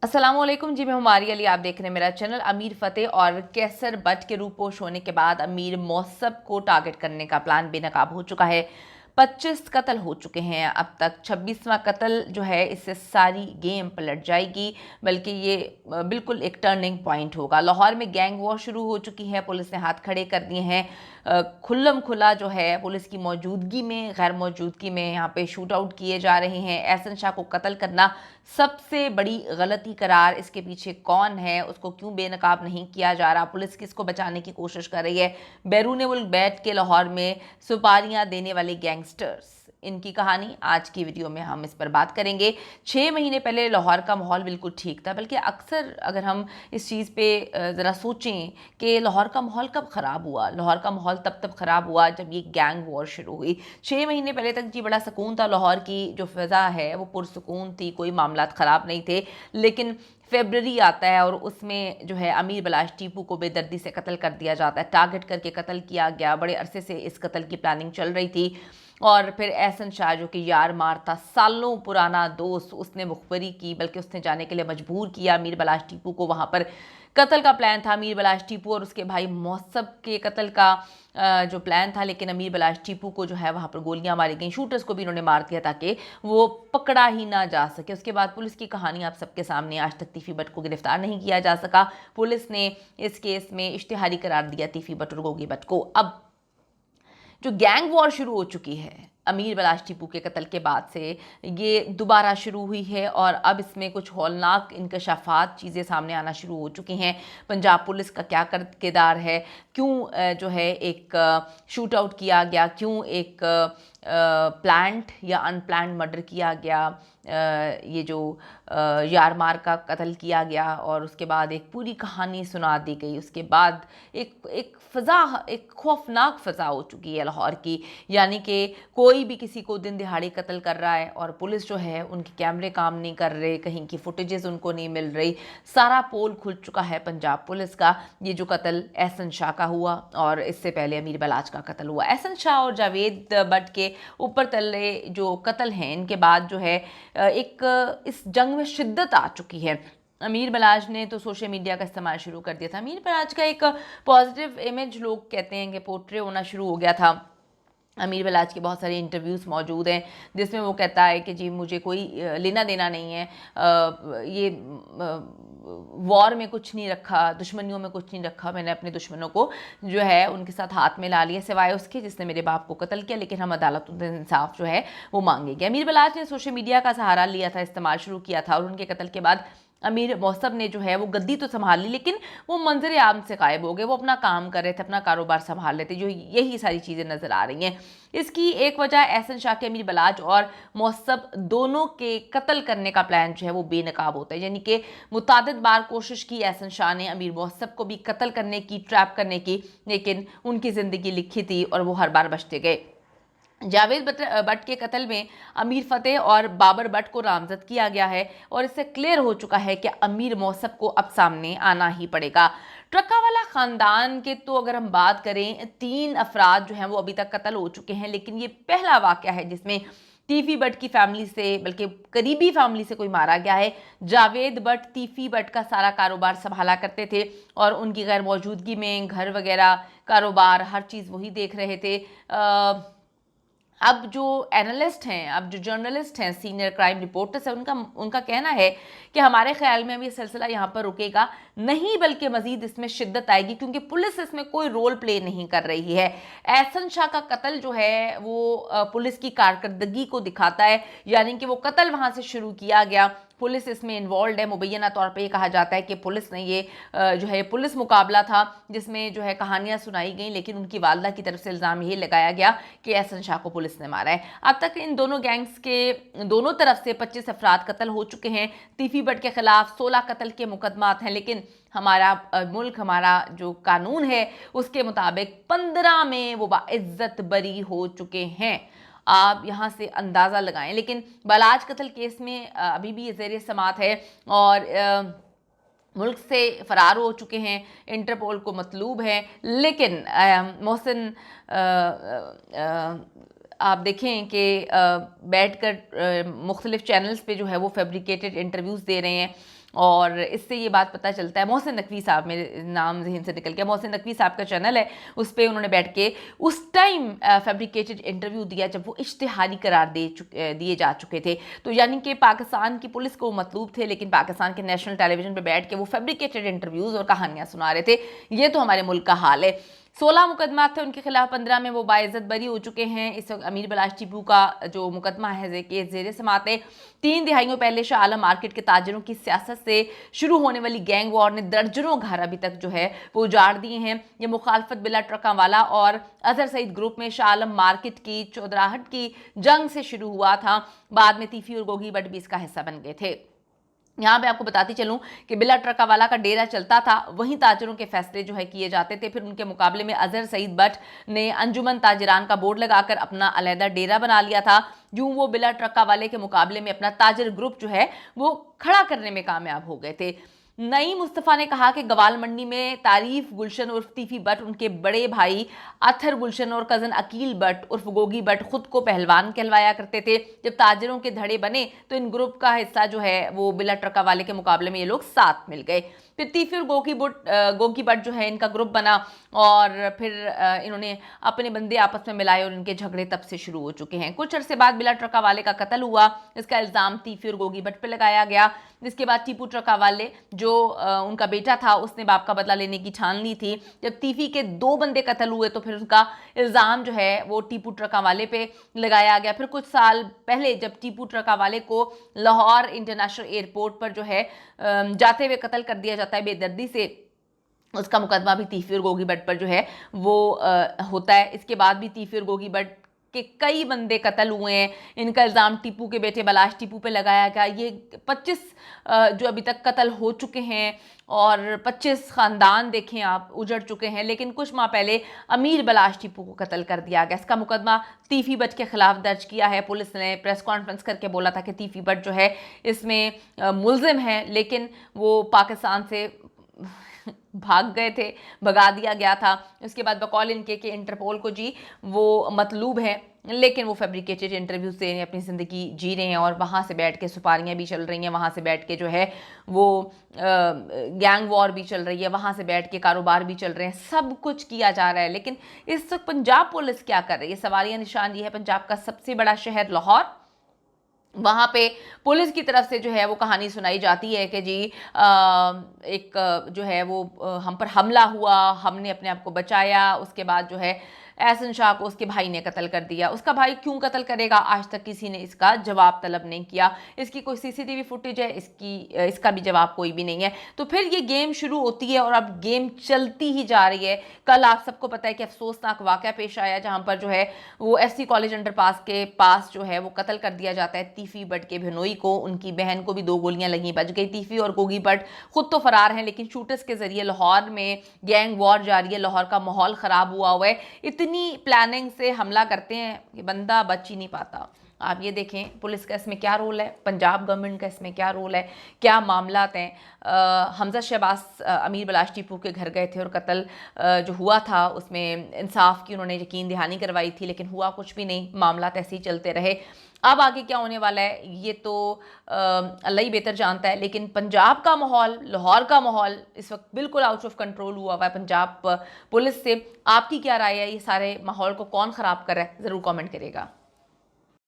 अस्सलामुअलैकुम जी, मैं हुमारी अली। आप देख रहे हैं मेरा चैनल। अमीर फतेह और कैसर बट के रूपोश होने के बाद अमीर मौसब को टारगेट करने का प्लान बेनकाब हो चुका है। 25 कत्ल हो चुके हैं अब तक। 26वां कत्ल जो है, इससे सारी गेम पलट जाएगी, बल्कि ये बिल्कुल एक टर्निंग पॉइंट होगा। लाहौर में गैंग वॉर शुरू हो चुकी है, पुलिस ने हाथ खड़े कर दिए हैं। खुल्लम खुला जो है पुलिस की मौजूदगी में, गैर मौजूदगी में यहाँ पे शूट आउट किए जा रहे हैं। एहसन शाह को कत्ल करना सबसे बड़ी गलती करार, इसके पीछे कौन है, उसको क्यों बेनकाब नहीं किया जा रहा, पुलिस किसको बचाने की कोशिश कर रही है। बैरून मुल्क बैठ के लाहौर में सुपारियां देने वाले गैंगस्टर्स, इनकी कहानी आज की वीडियो में हम इस पर बात करेंगे। 6 महीने पहले लाहौर का माहौल बिल्कुल ठीक था, बल्कि अक्सर अगर हम इस चीज़ पे ज़रा सोचें कि लाहौर का माहौल कब ख़राब हुआ, लाहौर का माहौल तब ख़राब हुआ जब ये गैंग वॉर शुरू हुई। 6 महीने पहले तक जी बड़ा सुकून था, लाहौर की जो फ़िज़ा है वो पुरसुकून थी, कोई मामलात ख़राब नहीं थे। लेकिन फेबररी आता है और उसमें जो है अमीर बलाश टीपू को बेदर्दी से कत्ल कर दिया जाता है, टारगेट करके कत्ल किया गया। बड़े अरसे से इस कत्ल की प्लानिंग चल रही थी। और फिर एहसन शाह जो कि यार मार था, सालों पुराना दोस्त, उसने मुखबरी की, बल्कि उसने जाने के लिए मजबूर किया मीर बलाश टीपू को। वहाँ पर कत्ल का प्लान था मीर बलाश टीपू और उसके भाई मौसब के कत्ल का जो प्लान था, लेकिन अमीर बलाश टीपू को जो है वहाँ पर गोलियां मारी गई, शूटर्स को भी इन्होंने मार दिया ताकि वो पकड़ा ही ना जा सके। उसके बाद पुलिस की कहानी आप सबके सामने, आज तक तीफी बट को गिरफ्तार नहीं किया जा सका। पुलिस ने इस केस में इश्तिहारी करार दिया तीफी बट और गोगी बट को। अब जो गैंग वॉर शुरू हो चुकी है अमीर बलाश टीपू के कत्ल के बाद से, ये दोबारा शुरू हुई है और अब इसमें कुछ हौलनाक इंकशाफात चीज़ें सामने आना शुरू हो चुकी हैं। पंजाब पुलिस का क्या किरदार है, क्यों जो है एक शूट आउट किया गया, क्यों एक प्लान्ड या अनप्लान्ड मर्डर किया गया, ये जो यार मार का कत्ल किया गया और उसके बाद एक पूरी कहानी सुना दी गई। उसके बाद एक एक फ़ज़ा, एक खौफनाक फ़ज़ा हो चुकी है लाहौर की। यानी कि कोई भी किसी को दिन दिहाड़ी कत्ल कर रहा है और पुलिस जो है, उनके कैमरे काम नहीं कर रहे, कहीं की फुटेजेस उनको नहीं मिल रही। सारा पोल खुल चुका है पंजाब पुलिस का। ये जो कत्ल एहसन शाह का हुआ और इससे पहले अमीर बलाच का कत्ल हुआ, एहसन शाह और जावेद बट के ऊपर तले जो कत्ल हैं, इनके बाद जो है एक इस जंग में शिद्दत आ चुकी है। अमीर बलाज ने तो सोशल मीडिया का इस्तेमाल शुरू कर दिया था। अमीर बलाज का एक पॉजिटिव इमेज लोग कहते हैं कि पोर्ट्रे होना शुरू हो गया था। अमीर बलाज के बहुत सारे इंटरव्यूज़ मौजूद हैं जिसमें वो कहता है कि जी मुझे कोई लेना देना नहीं है, ये वॉर में कुछ नहीं रखा, दुश्मनियों में कुछ नहीं रखा, मैंने अपने दुश्मनों को जो है उनके साथ हाथ में ला लिया, सिवाय उसके जिसने मेरे बाप को कत्ल किया, लेकिन हम अदालत इंसाफ जो है वो मांगेंगे। अमीर बलाज ने सोशल मीडिया का सहारा लिया था, इस्तेमाल शुरू किया था और उनके कत्ल के बाद अमीर मौसब ने जो है वो गद्दी तो संभाल ली, लेकिन वो मंजर आम से गायब हो गए। वो अपना काम कर रहे थे, अपना कारोबार संभाल रहे थे, जो यही सारी चीज़ें नज़र आ रही हैं। इसकी एक वजह एहसन शाह के अमीर बलाज और मौसब दोनों के कत्ल करने का प्लान जो है वो बेनकाब होता है। यानी कि मुतादिद बार कोशिश की एहसन शाह ने अमीर मौसब को भी कत्ल करने की, ट्रैप करने की, लेकिन उनकी ज़िंदगी लिखी थी और वो हर बार बचते गए। जावेद बट के कत्ल में अमीर फतेह और बाबर बट को नामजद किया गया है और इससे क्लियर हो चुका है कि अमीर मौसब को अब सामने आना ही पड़ेगा। ट्रकावाला ख़ानदान के तो अगर हम बात करें, 3 अफराद जो हैं वो अभी तक कत्ल हो चुके हैं, लेकिन ये पहला वाक़या है जिसमें तीफ़ी बट की फैमिली से, बल्कि करीबी फैमिली से कोई मारा गया है। जावेद बट तीफ़ी बट का सारा कारोबार संभाला करते थे और उनकी गैर मौजूदगी में घर वगैरह, कारोबार, हर चीज़ वही देख रहे थे। अब जो एनालिस्ट हैं, अब जो जर्नलिस्ट हैं, सीनियर क्राइम रिपोर्टर्स हैं, उनका उनका कहना है कि हमारे ख्याल में अब ये सिलसिला यहाँ पर रुकेगा नहीं, बल्कि मजीद इसमें शिद्दत आएगी, क्योंकि पुलिस इसमें कोई रोल प्ले नहीं कर रही है। एहसन शाह का कत्ल जो है वो पुलिस की कारकर्दगी को दिखाता है, यानी कि वो कत्ल वहाँ से शुरू किया गया, पुलिस इसमें इन्वॉल्व है। मुबैना तौर पे ये कहा जाता है कि पुलिस ने ये जो है पुलिस मुकाबला था जिसमें जो है कहानियाँ सुनाई गई, लेकिन उनकी वालदा की तरफ से इल्ज़ाम ये लगाया गया कि एहसन शाह को पुलिस ने मारा है। अब तक इन दोनों गैंग्स के दोनों तरफ से 25 अफराद कत्ल हो चुके हैं। तीफ़ी बट के खिलाफ 16 कत्ल के मुकदमात हैं, लेकिन हमारा मुल्क, हमारा जो कानून है उसके मुताबिक 15 में वो बाइज्जत बरी हो चुके हैं। आप यहाँ से अंदाज़ा लगाएं। लेकिन बलाज कत्ल केस में अभी भी ये ज़ेर समात है और मुल्क से फ़रार हो चुके हैं, इंटरपोल को मतलूब हैं। लेकिन मोहसिन आप देखें कि बैठ कर मुख्तलिफ़ चैनल्स पे जो है वो फैब्रिकेटेड इंटरव्यूज़ दे रहे हैं और इससे ये बात पता चलता है, मोहसिन नकवी साहब, मेरे नाम जहन से निकल गया, मोहसिन नकवी साहब का चैनल है, उस पर उन्होंने बैठ के उस टाइम फैब्रिकेटेड इंटरव्यू दिया जब वो इश्तिहारी करार दिए जा चुके थे। तो यानी कि पाकिस्तान की पुलिस को मतलूब थे, लेकिन पाकिस्तान के नेशनल टेलीविजन पर बैठ के वो फैब्रिकेटेड इंटरव्यूज़ और कहानियाँ सुना रहे थे। ये तो हमारे मुल्क का हाल है। 16 मुकदमा थे उनके खिलाफ, 15 में वो बाइज्जत बरी हो चुके हैं। इस वक्त अमीर बलाश टीपू का जो मुकदमा है केस ज़ेर समाअत है। 3 दिहाइयों पहले शाह आलम मार्केट के ताजरों की सियासत से शुरू होने वाली गैंग वॉर ने दर्जनों घर अभी तक जो है वो उजाड़ दिए हैं। ये मुखालफत बिला ट्रकावाला और अजहर सईद ग्रुप में शाह आलम मार्केट की चौधराहट की जंग से शुरू हुआ था। बाद में तीफी और गोगी बट भी इसका हिस्सा बन गए थे। यहाँ पे आपको बताती चलूं कि बिला ट्रकावाला का डेरा चलता था, वहीं ताजरों के फैसले जो है किए जाते थे। फिर उनके मुकाबले में अजहर सईद बट ने अंजुमन ताजरान का बोर्ड लगाकर अपना अलहदा डेरा बना लिया था। यूं वो बिला ट्रकावाले के मुकाबले में अपना ताजर ग्रुप जो है वो खड़ा करने में कामयाब हो गए थे। नई मुस्तफ़ा ने कहा कि गवाल मंडी में तारीफ गुलशन उर्फ तीफी बट, उनके बड़े भाई अथर गुलशन और कज़न अकील बट उर्फ गोगी बट खुद को पहलवान कहलवाया करते थे। जब ताजरों के धड़े बने तो इन ग्रुप का हिस्सा जो है वो बिला ट्रका वाले के मुकाबले में ये लोग साथ मिल गए। फिर तीफी और गोगी बट जो है इनका ग्रुप बना और फिर इन्होंने अपने बंदे आपस में मिलाए और इनके झगड़े तब से शुरू हो चुके हैं। कुछ अरसे बाद बिला ट्रका वाले का कत्ल हुआ, इसका इल्ज़ाम तीफी और गोगी बट पे लगाया गया। जिसके बाद टीपू ट्रका वाले जो उनका बेटा था उसने बाप का बदला लेने की ठान ली थी। जब तीफी के 2 बंदे कत्ल हुए तो फिर उसका इल्ज़ाम जो है वो टीपू ट्रका वाले पे लगाया गया। फिर कुछ साल पहले जब टीपू ट्रका वाले को लाहौर इंटरनेशनल एयरपोर्ट पर जो है जाते हुए कत्ल कर दिया जाता है बेदर्दी से, उसका मुकदमा भी तीफी और गोगी बट पर जो है वो होता है। इसके बाद भी तीफी और गोगी बट के कई बंदे कत्ल हुए हैं। इनका इल्ज़ाम टीपू के बेटे बलाश टीपू पे लगाया गया। ये 25 जो अभी तक कत्ल हो चुके हैं और 25 ख़ानदान देखें आप उजड़ चुके हैं। लेकिन कुछ माह पहले अमीर बलाश टीपू को कत्ल कर दिया गया। इसका मुकदमा तीफी बट के खिलाफ दर्ज किया है। पुलिस ने प्रेस कॉन्फ्रेंस करके बोला था कि तीफी बट जो है इसमें मुल्ज़िम है, लेकिन वो पाकिस्तान से भाग गए थे, भगा दिया गया था। उसके बाद बकौल इनके कि इंटरपोल को जी वो मतलूब है, लेकिन वो फैब्रिकेटेड इंटरव्यू से अपनी ज़िंदगी जी रहे हैं और वहाँ से बैठ के सुपारियाँ भी चल रही हैं, वहाँ से बैठ के जो है वो गैंग वॉर भी चल रही है, वहाँ से बैठ के कारोबार भी चल रहे हैं, सब कुछ किया जा रहा है। लेकिन इस वक्त पंजाब पुलिस क्या कर रही है? सवालिया निशान ये है, पंजाब का सबसे बड़ा शहर लाहौर, वहाँ पे पुलिस की तरफ से जो है वो कहानी सुनाई जाती है कि जी एक जो है वो हम पर हमला हुआ, हमने अपने आप को बचाया, उसके बाद जो है एहसन शाह को उसके भाई ने कत्ल कर दिया। उसका भाई क्यों कत्ल करेगा, आज तक किसी ने इसका जवाब तलब नहीं किया। इसकी कोई सीसीटीवी फुटेज है, इसका भी जवाब कोई भी नहीं है। तो फिर ये गेम शुरू होती है और अब गेम चलती ही जा रही है। कल आप सबको पता है कि अफसोसनाक वाक़या पेश आया जहाँ पर जो है वो एफसी कॉलेज अंडरपास के पास जो है वो कत्ल कर दिया जाता है तीफी बट के बिनोई को। उनकी बहन को भी 2 गोलियां लगी, बच गई। तीफी और गोगी बट खुद तो फरार हैं, लेकिन शूटर्स के जरिए लाहौर में गैंग वॉर जारी है। लाहौर का माहौल ख़राब हुआ है। इतनी प्लानिंग से हमला करते हैं कि बंदा बच ही नहीं पाता। आप ये देखें पुलिस का इसमें क्या रोल है, पंजाब गवर्नमेंट का इसमें क्या रोल है, क्या मामलात हैं। हमजा शहबाज अमीर बलाश टीपू के घर गए थे और कत्ल जो हुआ था उसमें इंसाफ की उन्होंने यकीन दहानी करवाई थी, लेकिन हुआ कुछ भी नहीं, मामलात ऐसे ही चलते रहे। अब आगे क्या होने वाला है ये तो अल्लाह ही बेहतर जानता है। लेकिन पंजाब का माहौल, लाहौर का माहौल इस वक्त बिल्कुल आउट ऑफ कंट्रोल हुआ है पंजाब पुलिस से। आपकी क्या राय है, ये सारे माहौल को कौन ख़राब कर रहा है? ज़रूर कमेंट करिएगा।